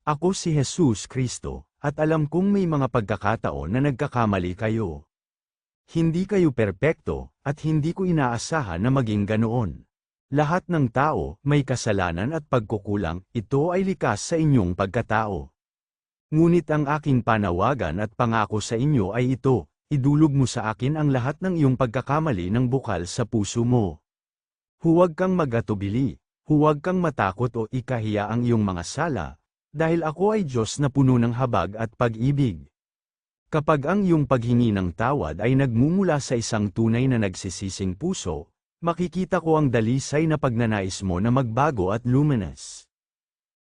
Ako si Jesus Kristo, at alam kong may mga pagkakataon na nagkakamali kayo. Hindi kayo perpekto, at hindi ko inaasahan na maging ganoon. Lahat ng tao may kasalanan at pagkukulang, ito ay likas sa inyong pagkatao. Ngunit ang aking panawagan at pangako sa inyo ay ito, idulog mo sa akin ang lahat ng iyong pagkakamali ng bukal sa puso mo. Huwag kang mag-atubili, huwag kang matakot o ikahiya ang iyong mga sala, dahil ako ay Diyos na puno ng habag at pag-ibig. Kapag ang iyong paghingi ng tawad ay nagmumula sa isang tunay na nagsisising puso, makikita ko ang dalisay na pagnanais mo na magbago at luminous.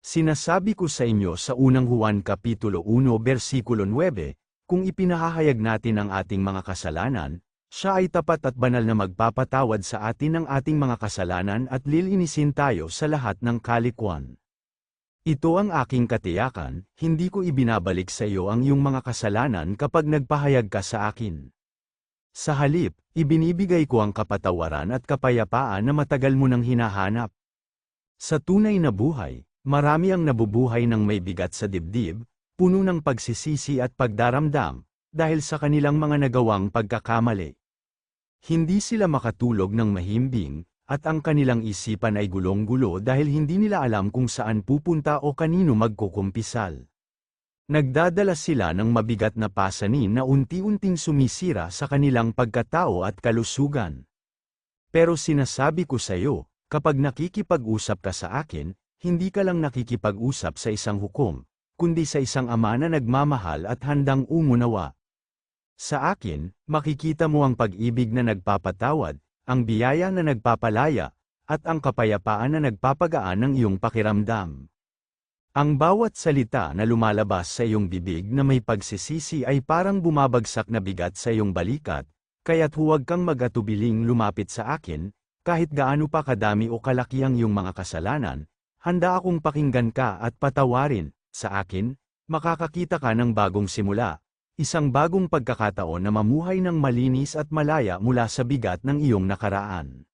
Sinasabi ko sa inyo sa unang Juan Kapitulo 1 versikulo 9, kung ipinahahayag natin ang ating mga kasalanan, siya ay tapat at banal na magpapatawad sa atin ng ating mga kasalanan at lilinisin tayo sa lahat ng kalikwan. Ito ang aking katiyakan, hindi ko ibinabalik sa iyo ang iyong mga kasalanan kapag nagpahayag ka sa akin. Sa halip, ibinibigay ko ang kapatawaran at kapayapaan na matagal mo nang hinahanap. Sa tunay na buhay, marami ang nabubuhay ng may bigat sa dibdib, puno ng pagsisisi at pagdaramdam, dahil sa kanilang mga nagawang pagkakamali. Hindi sila makatulog ng mahimbing, at ang kanilang isipan ay gulong-gulo dahil hindi nila alam kung saan pupunta o kanino magkukumpisal. Nagdadala sila ng mabigat na pasanin na unti-unting sumisira sa kanilang pagkatao at kalusugan. Pero sinasabi ko sa iyo, kapag nakikipag-usap ka sa akin, hindi ka lang nakikipag-usap sa isang hukom, kundi sa isang ama na nagmamahal at handang umunawa. Sa akin, makikita mo ang pag-ibig na nagpapatawad, ang biyaya na nagpapalaya, at ang kapayapaan na nagpapagaan ng iyong pakiramdam. Ang bawat salita na lumalabas sa iyong bibig na may pagsisisi ay parang bumabagsak na bigat sa iyong balikat, kaya't huwag kang mag-atubiling lumapit sa akin, kahit gaano pa kadami o kalaki ang iyong mga kasalanan, handa akong pakinggan ka at patawarin. Sa akin, makakakita ka ng bagong simula. Isang bagong pagkakataon na mamuhay ng malinis at malaya mula sa bigat ng iyong nakaraan.